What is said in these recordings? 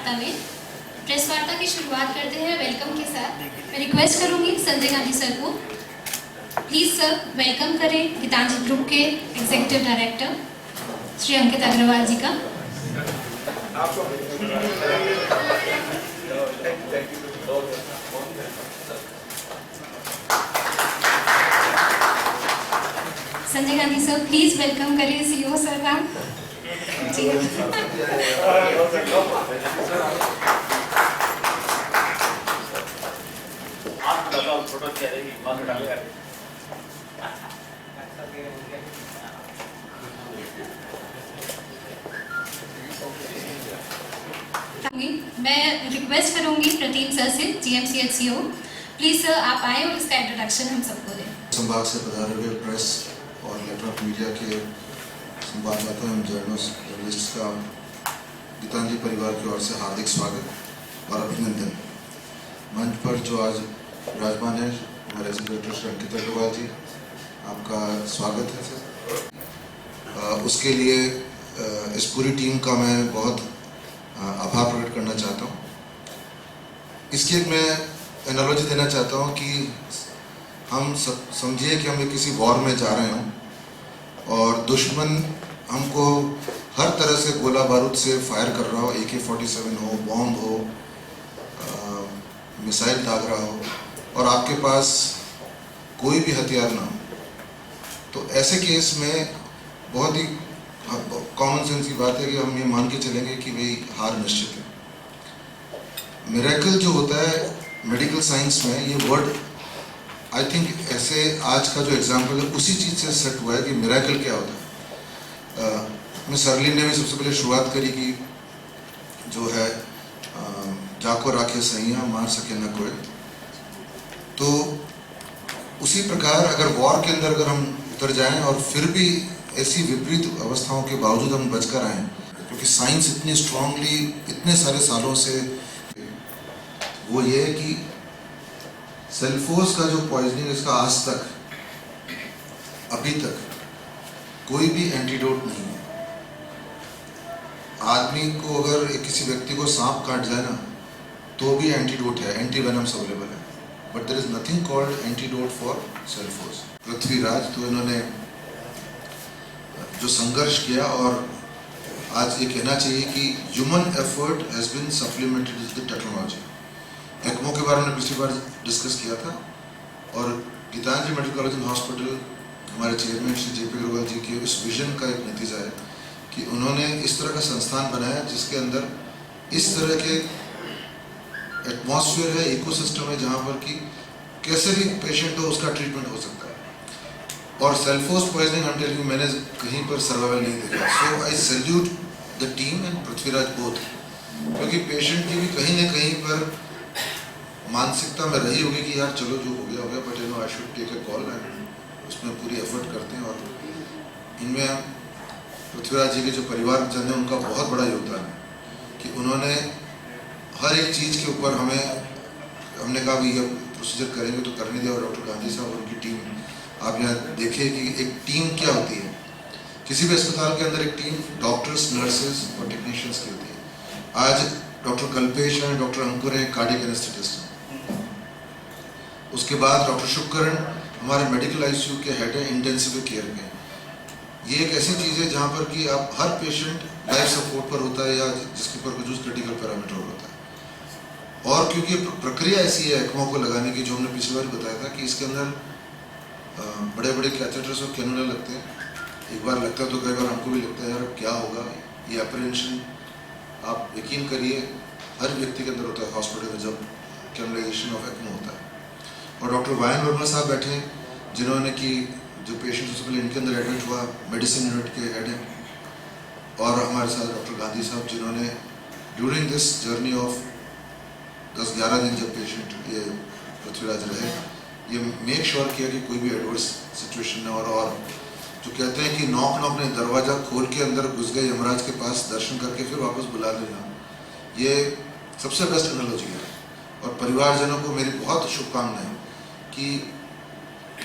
वार्ता में। प्रेस वार्ता की शुरुआत करते हैं वेलकम के साथ। मैं रिक्वेस्ट करूंगी संजय गांधी सर को, प्लीज सर वेलकम करें गीतांजलि ग्रुप के एग्जीक्यूटिव डायरेक्टर श्री अंकित अग्रवाल जी का। Sanjay Gandhi sir please welcome करें सीईओ सर का। जी मैं रिक्वेस्ट करूंगी प्रतीम सर से, जीएमसीएच सीईओ, प्लीज सर आप आए और इसका इंट्रोडक्शन हम सबको दें। संभाग से पधारे हुए प्रेस और इलेक्ट्रॉनिक मीडिया के संवाददाता एवं जर्नलिस्ट का गीतांजलि परिवार की ओर से हार्दिक स्वागत और अभिनंदन। मंच पर जो आज विराजमान है हमारे एग्जीक्यूटिव श्री अंकित अग्रवाल जी, आपका स्वागत है सर। उसके लिए इस पूरी टीम का मैं बहुत आभार प्रकट करना चाहता हूँ। इसकी एक मैं एनालॉजी देना चाहता हूँ कि हम समझिए कि हम किसी वॉर में जा रहे हों और दुश्मन हमको हर तरह से गोला बारूद से फायर कर रहा हो, AK-47 हो, बॉम्ब हो, मिसाइल दाग रहा हो और आपके पास कोई भी हथियार ना हो, तो ऐसे केस में बहुत ही कॉमन सेंस की बात है कि हम ये मान के चलेंगे कि भाई हार निश्चित है। मिरेकल जो होता है मेडिकल साइंस में, ये वर्ड आई थिंक ऐसे आज का जो एग्जाम्पल है उसी चीज़ से सेट हुआ है कि मिरेकल क्या होता है। मिस अर्लिन ने भी सबसे पहले शुरुआत करी कि जो है जाको राखे सैया मार सके न कोई, तो उसी प्रकार अगर वॉर के अंदर अगर हम उतर जाएं और फिर भी ऐसी विपरीत अवस्थाओं के बावजूद हम बचकर आए, क्योंकि साइंस इतनी स्ट्रांगली इतने सारे सालों से, वो ये है कि सेल्फोस का जो पॉइजनिंग, इसका आज तक अभी तक कोई भी एंटीडोट नहीं है। आदमी को अगर किसी व्यक्ति को सांप काट जाए ना तो भी एंटीडोट है, एंटीवेनम्स अवेलेबल है, but there is nothing called antidote for Celphos. Prithviraj तो इन्होंने जो संघर्ष किया, और आज ये कहना चाहिए कि human effort has been supplemented with the technology. ECMO के बारे में पिछली बार डिस्कस किया था, और Gitanjali medical college and hospital हमारे चेयरमैन श्री JP अग्रवाल जी के इस विजन का एक नतीजा है कि उन्होंने इस तरह का संस्थान बनाया जिसके अंदर इस तरह के एटमॉस्फेयर है, इकोसिस्टम है, जहाँ पर कि कैसे भी पेशेंट हो उसका ट्रीटमेंट हो सकता है। और सेल्फोस पॉइजनिंग हम टेलिंग मैंने कहीं पर सर्वाइवल नहीं देखा। So I salute the team and Prithviraj both, क्योंकि पेशेंट की भी कहीं ना कहीं पर मानसिकता में रही होगी कि यार चलो जो हो गया, but you know I should take a call, and उसमें पूरी एफर्ट करते हैं। और इनमें पृथ्वीराज जी के जो परिवारजन है उनका बहुत बड़ा योगदान है कि उन्होंने हर एक चीज़ के ऊपर हमने कहा भी ये प्रोसीजर करेंगे तो करने दिया। और डॉक्टर गांधी साहब और उनकी टीम, आप यहाँ देखिए कि एक टीम क्या होती है। किसी भी अस्पताल के अंदर एक टीम डॉक्टर्स, नर्सेज और टेक्नीशियंस की होती है। आज डॉक्टर कल्पेश हैं, डॉक्टर अंकुर हैं, कार्डियक एनेस्थेटिस्ट हैं। उसके बाद डॉक्टर शुभकरण हमारे मेडिकल ICU के हेड हैं, इंटेंसिव केयर के। ये एक ऐसी चीज़ है जहाँ पर कि आप हर पेशेंट लाइफ सपोर्ट पर होता है या जिसके ऊपर कुछ क्रिटिकल पैरामीटर होता है। और क्योंकि प्रक्रिया ऐसी है एक्मो को लगाने की, जो हमने पिछली बार बताया था कि इसके अंदर बड़े बड़े कैथेटर्स और कैनुला लगते हैं। एक बार लगता है तो कई बार हमको भी लगता है यार अब क्या होगा। ये अप्रेंशन आप यकीन करिए हर व्यक्ति के अंदर होता है हॉस्पिटल में जब कैनुलाइजेशन ऑफ एक्मो होता है। और डॉक्टर वायन वर्मा साहब बैठे हैं, जिन्होंने कि जो पेशेंट उससे पहले इनके अंदर एडमिट हुआ, मेडिसिन यूनिट के हेड हैं। और हमारे साथ डॉक्टर गांधी साहब, जिन्होंने ड्यूरिंग दिस जर्नी ऑफ 10-11 दिन जब पेशेंट ये पृथ्वीराज रहे, ये मेक श्योर किया कि कोई भी एडवर्स सिचुएशन ना हो। और जो कहते हैं कि नॉक ने दरवाज़ा खोल के अंदर घुस गए यमराज के पास, दर्शन करके फिर वापस बुला लेना, ये सबसे बेस्ट एनालॉजी है। और परिवारजनों को मेरी बहुत शुभकामनाएं कि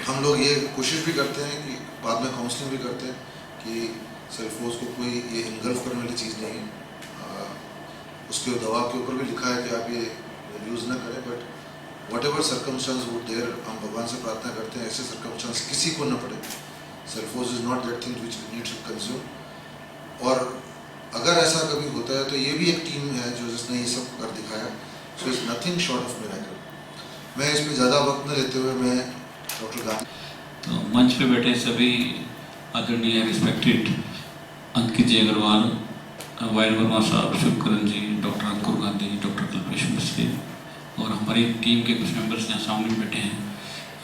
हम लोग ये कोशिश भी करते हैं कि बाद में काउंसलिंग भी करते हैं कि सेल्फोस को कोई ये इनगल्फ करने वाली चीज़ नहीं है। उसके दवा के ऊपर भी लिखा है कि आप ये यूज़ ना करें, but whatever circumstance would there, हम भगवान से प्रार्थना करते हैं ऐसे सर्कमस्टांस किसी को न पड़े। Celphos is not that thing which we need to consume. और अगर ऐसा कभी होता है तो ये भी एक टीम है जो जिसने ये सब कर दिखाया। So it's nothing short of miracle. मैं इसमें ज़्यादा वक्त न लेते हुए मैं डॉक्टर गांधी तो मंच पे बैठे सभी आदरणीय रिस्पेक्टेड अंकित जी अग्रवाल, वाइल वर्मा साहब, शुभकरण जी, डॉक्टर अंकुर गांधी, डॉक्टर कल्पेश मिस्त्री और हमारी टीम के कुछ मेंबर्स यहाँ सामने बैठे हैं,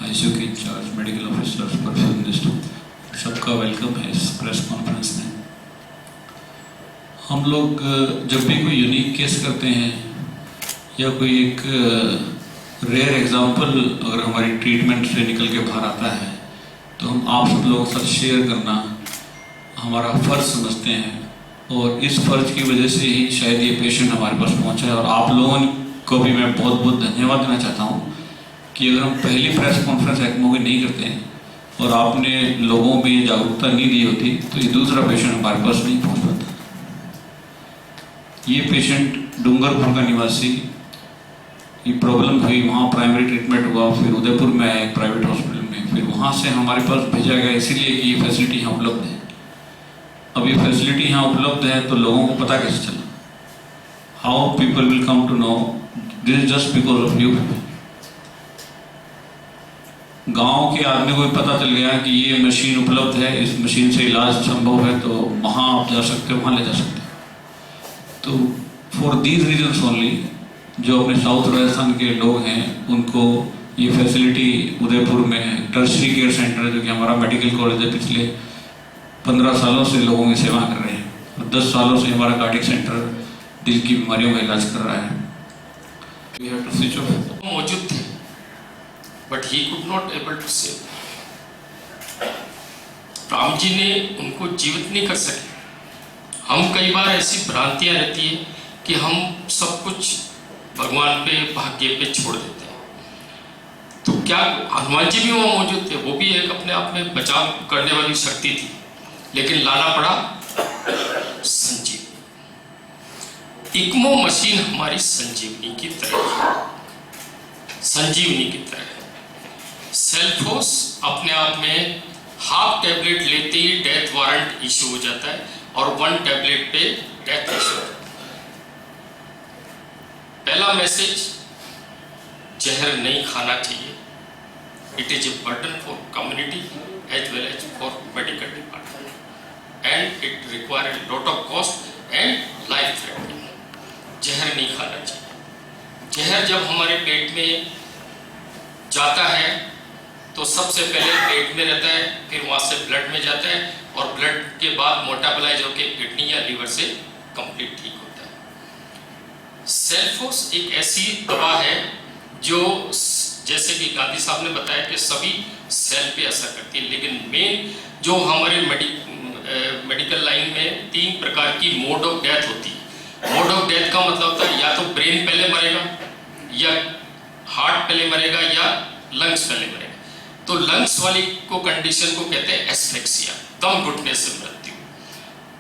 आईसीयू के इंचार्ज, मेडिकल ऑफिसर्स, परफॉर्मिस्ट, सबका वेलकम है इस प्रेस कॉन्फ्रेंस में। हम लोग जब भी कोई यूनिक केस करते हैं या कोई एक रेयर एग्जाम्पल अगर हमारी ट्रीटमेंट से निकल के बाहर आता है तो हम आप सब लोगों के साथ शेयर करना हमारा फ़र्ज समझते हैं, और इस फ़र्ज की वजह से ही शायद ये पेशेंट हमारे पास पहुंचा है। और आप लोगों को भी मैं बहुत बहुत धन्यवाद देना चाहता हूँ कि अगर हम पहली प्रेस कॉन्फ्रेंस एक्मो की नहीं करते हैं और आपने लोगों में जागरूकता नहीं दी होती तो ये दूसरा पेशेंट हमारे पास नहीं पहुँच पाता। ये पेशेंट डूंगरपुर का निवासी, ये प्रॉब्लम हुई, वहाँ प्राइमरी ट्रीटमेंट हुआ, फिर उदयपुर में आया एक प्राइवेट हॉस्पिटल में, फिर वहाँ से हमारे पास भेजा गया इसीलिए कि ये फैसिलिटी यहाँ उपलब्ध है। अब ये फैसिलिटी यहाँ उपलब्ध है तो लोगों को पता कैसे चला? How people will come to know this just because of you. गांव के आदमी को भी पता चल गया कि ये मशीन उपलब्ध है, इस मशीन से इलाज संभव है, तो वहाँ आप जा सकते हो, वहाँ ले जा सकते हो। तो फॉर दीज रीजन्स ओनली जो अपने साउथ राजस्थान के लोग हैं उनको ये फैसिलिटी उदयपुर में टर्शरी केयर सेंटर, जो कि हमारा मेडिकल कॉलेज है, पिछले 15 सालों से लोगों की सेवा कर रहे हैं, और 10 सालों से हमारा कार्डियक सेंटर दिल की बीमारियों का इलाज कर रहा है। We have to switch off. मौजूद थे, but he could not able to save. Ram ji ने उनको जीवित नहीं कर सके। हम कई बार ऐसी भ्रांतियां रहती है कि हम सब कुछ भगवान पे, भाग्य पे छोड़ देते हैं। तो क्या हनुमान जी भी वहाँ मौजूद थे? वो भी एक अपने आप में बचाव करने वाली शक्ति थी, लेकिन लाना पड़ा संजीवनी। इक्मो मशीन हमारी संजीवनी की तरह है, संजीवनी की तरह है। सेल्फोस अपने आप में हाफ टैबलेट लेते ही डेथ वारंट इशू हो जाता है और 1 टैबलेट पे डेथ इशू हो जाता है। पहला मैसेज, जहर नहीं खाना चाहिए। It is a burden for community as well as for medical department and it require a lot of cost and life threatening. जहर नहीं खाना चाहिए। जहर जब हमारे पेट में जाता है तो सबसे पहले पेट में रहता है, फिर वहाँ से ब्लड में जाता है और ब्लड के बाद मोटाबलाइज होकर किडनी या लीवर से कंप्लीट ठीक होता है। सेल्फोस एक ऐसी दवा है जो जैसे कि गांधी साहब ने बताया कि सभी सेल पे असर करती है, लेकिन मेन जो हमारे मेडिकल लाइन में 3 प्रकार की मोड ऑफ डेथ होती है। मोड ऑफ डेथ का मतलब होता है या तो ब्रेन पहले मरेगा, या हार्ट पहले मरेगा, या लंग्स पहले मरेगा। तो लंग्स वाली को कंडीशन को कहते हैं एस्फिक्सिया, दम घुटने से मृत्यु।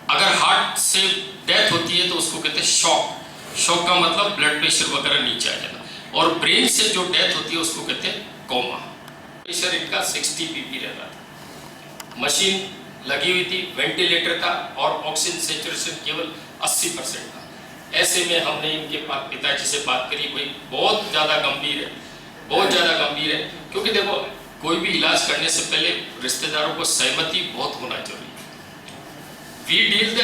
अगर हार्ट से डेथ होती है तो उसको कहते हैं शॉक। शॉक का मतलब ब्लड प्रेशर वगैरह नीचे आ जाना। और ब्रेन से जो डेथ होती है उसको कहते हैं कोमा। प्रेशर इनका 60 pP रहता था, मशीन लगी हुई थी, वेंटिलेटर था और ऑक्सीजन सैचुरेशन केवल 80% था। ऐसे में हमने इनके पिताजी से बात करी, कोई बहुत ज़्यादा गंभीर है, बहुत ज़्यादा गंभीर है। क्योंकि देखो, कोई भी इलाज करने से पहले रिश्तेदारों को सहमति बहुत होना जरूरी है। We deal the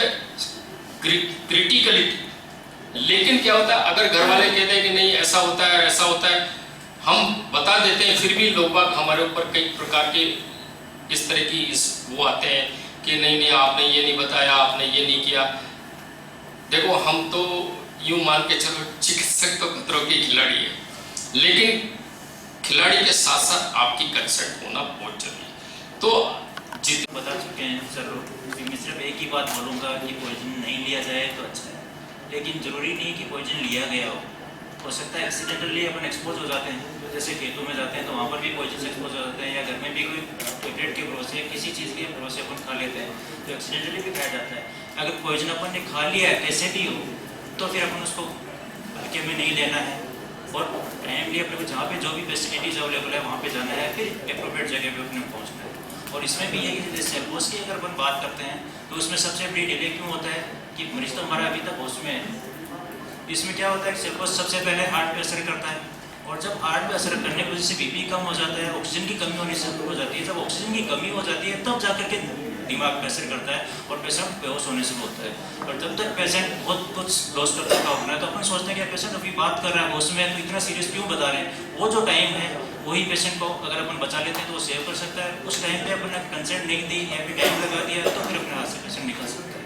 criticality. लेकिन क्या होता है, अगर घर वाले कहते हैं कि नहीं ऐसा होता है, ऐसा होता है, हम बता देते हैं, फिर भी लोग बाग हमारे ऊपर कई प्रकार के इस तरह की वो आते हैं कि नहीं आपने ये नहीं बताया, आपने ये नहीं किया। देखो, हम तो यूं मान के चलो चिकित्सक तो खतरों के खिलाड़ी है, लेकिन खिलाड़ी के साथ साथ आपकी कंसर्ट होना बहुत जरूरी है। तो जितने बता चुके हैं सर, मैं सिर्फ एक ही बात बोलूँगा कि पॉइजन नहीं लिया जाए तो अच्छा है, लेकिन ज़रूरी नहीं कि पॉइजन लिया गया हो सकता है एक्सीडेंटली अपन एक्सपोज हो जाते हैं। तो जैसे खेतों में जाते हैं तो वहाँ पर भी पॉइजन से एक्सपोज हो जाते हैं, या घर में भी कोई टैबलेट के भरोसे किसी चीज़ के भरोसे अपन खा लेते हैं तो एक्सीडेंटली भी खाया जाता है। अगर पॉइजन अपन ने खा लिया है कैसे भी हो, तो तो फिर अपन उसको हल्के में नहीं लेना है और टाइमली अपने को जहाँ पे जो भी फैसिलिटीज़ अवेलेबल है वहाँ पे जाना है, फिर अप्रोप्रिएट जगह पे अपने पहुँचना है। और इसमें भी है कि सेल्फोस की अगर अपन बात करते हैं तो उसमें सबसे बड़ी डिले क्यों होता है कि मरीज तो हमारा अभी तक होश में है। इसमें क्या होता है कि सेल्फोस सबसे पहले हार्ट पे असर करता है और जब हार्ट पे असर करने की वजह से बीपी कम हो जाता है, ऑक्सीजन की कमी होने से शुरू हो जाती है। जब ऑक्सीजन की कमी हो जाती है तब जाकर के दिमाग पे असर करता है और पेशेंट बेहोश होने से होता है। और जब तक पेशेंट बहुत कुछ लॉस कर चुका होना है तो अपन सोचते हैं कि पेशेंट अभी बात कर रहा है होश में, तो इतना सीरियस क्यों बता रहे हैं। वो जो टाइम है वही पेशेंट को अगर अपन बचा लेते हैं तो वो सेव कर सकता है। उस टाइम पे अपन ने कंसेंट नहीं दी या फिर टाइम लगा दिया तो फिर अपने हाथ से पेशेंट निकल सकता है।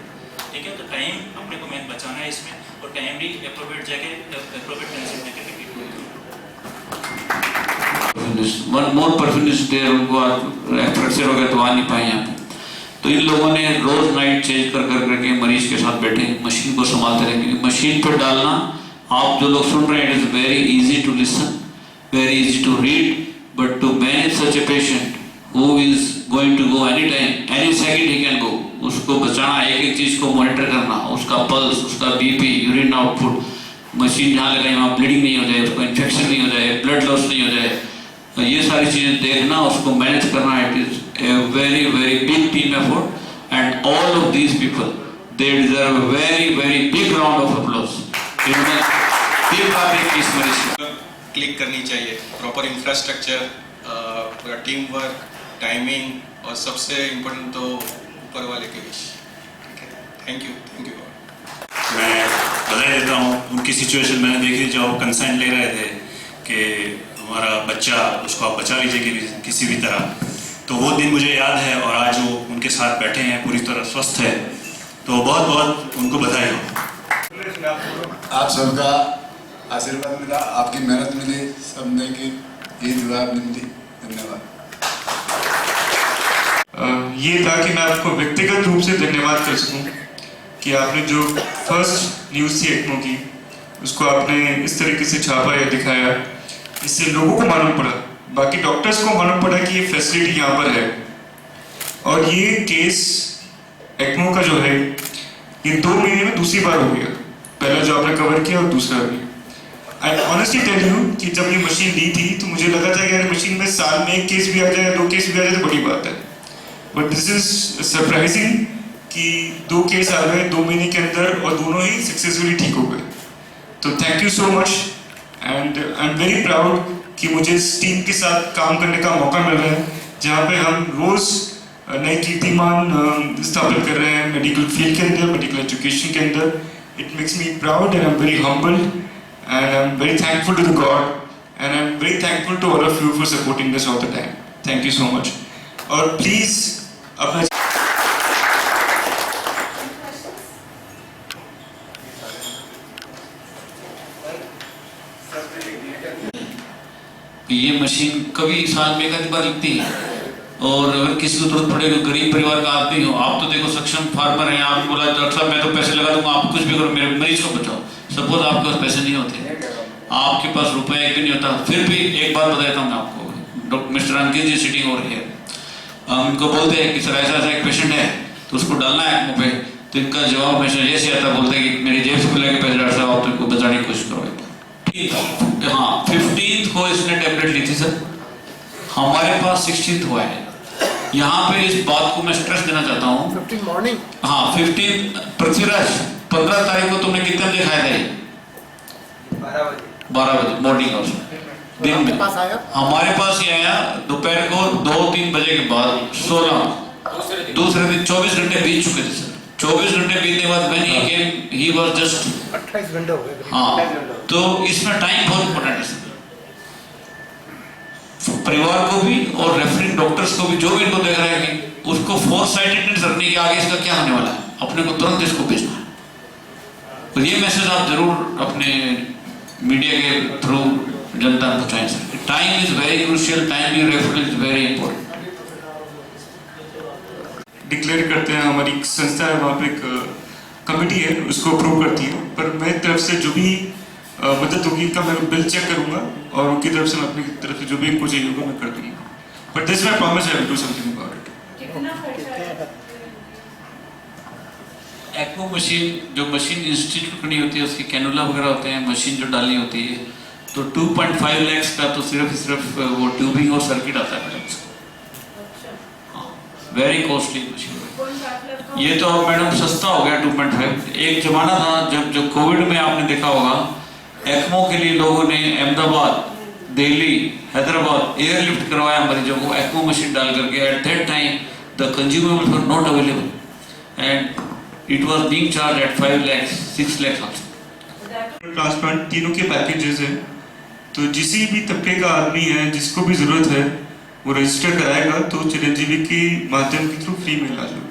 ठीक है, तो टाइम अपने को मेन बचाना है इसमें और टाइमली अप्रोप्रिएट जगह अप्रोप्रिएट कंसेंट लेकर के ट्रीटमेंट करना। वन मोर परफेक्शनिस्ट देयर, उनको फ्रैक्चर हो गया तो आ नहीं पाए यहाँ पे। तो इन लोगों ने रोज नाइट चेंज कर करके मरीज के साथ बैठे मशीन को संभालते रहे, क्योंकि मशीन पर डालना, आप जो लोग सुन रहे हैं, it is very easy to listen, very easy to read, but to manage such a patient who is going to go any time, any second he can go, उसको बचाना, एक एक चीज को मॉनिटर करना, उसका पल्स, उसका बीपी, यूरिन आउटपुट, मशीन जहाँ लगाई वहाँ ब्लीडिंग नहीं हो जाए, उसको इन्फेक्शन नहीं हो जाए, ब्लड लॉस नहीं हो जाए, ये सारी चीजें देखना, उसको मैनेज करना, it is a very big team effort, and all of these people, they deserve a very big round of applause. इन्होंने दिल का एक इस मरीज को क्लिक करनी चाहिए, प्रॉपर इंफ्रास्ट्रक्चर, पूरा टीम वर्क, टाइमिंग और सबसे इम्पोर्टेंट तो ऊपर वाले के विश। Thank you. मैं बधाई देता हूँ। उनकी सिचुएशन मैंने देखी, जो कंसर्न ले रहे थे कि हमारा बच्चा, उसको आप बचा लीजिए किसी भी तरह, तो वो दिन मुझे याद है और आज वो उनके साथ बैठे हैं, पूरी तरह स्वस्थ है, तो बहुत उनको बधाई हो। आप सबका आशीर्वाद मिला, आपकी मेहनत मिली, सबने की ये दुआ मिली। धन्यवाद। ये था कि मैं आपको व्यक्तिगत रूप से धन्यवाद कर सकूं कि आपने जो फर्स्ट न्यूज़ थी एक्मो की, उसको आपने इस तरीके से छापा या दिखाया, इससे लोगों को मालूम पड़ा, बाकी डॉक्टर्स को मालूम पड़ा कि ये फैसिलिटी यहाँ पर है। और ये केस एक्मो का जो है, ये 2 महीने में दूसरी बार हो गया, पहला जो आपने कवर किया और दूसरा भी। आई ऑनेस्टली टेल यू कि जब ये मशीन ली थी तो मुझे लगा था कि यार मशीन में साल में 1 केस भी आ जाए, 2 केस भी आ जाए तो बड़ी बात है, बट दिस इज सरप्राइजिंग कि 2 केस आ गए 2 महीने के अंदर और दोनों ही सक्सेसफुली ठीक हो गए। तो thank you so much and I am very proud कि मुझे इस टीम के साथ काम करने का मौका मिल रहा है, जहाँ पे हम रोज नए कीर्तिमान स्थापित कर रहे हैं मेडिकल फील्ड के अंदर, मेडिकल एजुकेशन के अंदर। It makes me proud and I am very humble and I am very thankful to the God and I am very thankful to all of you for supporting this all the time. Thank you so much. और please अपना ये machine कभी साल में 1 बार लगती है, और अगर किसी को जरूरत पड़े, गरीब परिवार का आदमी हो, आप तो देखो सक्षम फार्मर हैं, आप बोला डॉक्टर साहब मैं तो पैसे लगा दूंगा, आप कुछ भी करो, मेरे मरीज को बचाओ। सपोज आपके पास पैसे नहीं होते, आपके पास रुपया एक भी नहीं होता, फिर भी एक बात बताता हूँ मैं आपको, doctor mister Ankit ji sitting over here, हम इनको बोलते हैं कि सर ऐसा एक पेशेंट है तो उसको डालना है एक्मो पे, तो इनका जवाब हमेशा ये से आता, बोलते हैं कि मेरी जेब से लेके पैसे डॉक्टर साहब आप तो इनको बचाने की कोशिश करो। हाँ, 15th को इसने टैबलेट ली थी सर, हमारे पास 16th हुआ है। यहाँ पे इस बात को मैं स्ट्रेस देना चाहता हूँ। 15 मॉर्निंग, हाँ 15 पृथ्वीराज 15 तारीख को तुमने कितने बजे खाया था? 12 बजे मॉर्निंग और दिन में। हमारे पास ये आया दोपहर को 2-3 बजे के बाद 16, दूसरे दिन 24 घंटे बीत चुके थे सर। 24 घंटे बीतने के बाद मैंने ही वाज जस्ट 28 घंटे हो गए। हाँ, तो इसमें टाइम बहुत इंपॉर्टेंट है सर, परिवार को भी और रेफरिंग डॉक्टर्स को भी, जो भी इनको देख रहे हैं कि उसको फोरसाइटेडनेस रखने के आगे इसका क्या होने वाला है, अपने को तुरंत इसको भेजना है। तो ये मैसेज आप जरूर अपने मीडिया के थ्रू जनता को पहुंचाएं sir. Time is very crucial, time reference is very important. Declare करते हैं, हमारी संस्था है, वहाँ पे एक कमेटी है, उसको अप्रूव करती है, पर मेरी तरफ से जो भी मदद होगी का मैं बिल चेक करूंगा और उनकी तरफ से मैं अपनी तरफ से जो भी इनको चाहिए होगा मैं कर दूंगा, but this my promise, I will do something about it. ECMO machine, जो मशीन इंस्टीट्यूट करनी होती है, उसकी कैनुला वगैरह होते हैं, मशीन जो डालनी होती है, तो 2.5 लाख का तो सिर्फ वो ट्यूबिंग और सर्किट आता है मैडम। Very costly machine. ये तो अब मैडम सस्ता हो गया 2.5। एक जमाना था जब जो कोविड में आपने देखा होगा, एक्मो के लिए लोगों ने अहमदाबाद, दिल्ली, हैदराबाद एयरलिफ्ट करवाया मरीजों को एक्मो मशीन डाल करके। At that time the consumables were not available and it was being charge at 5 lakh 6 lakh also. Transplant तीनों के पैकेजेस हैं, तो जिसी भी तबके का आदमी है जिसको भी ज़रूरत है वो रजिस्टर कराएगा तो चिरंजीवी के माध्यम के थ्रू फ्री में इलाज होगा।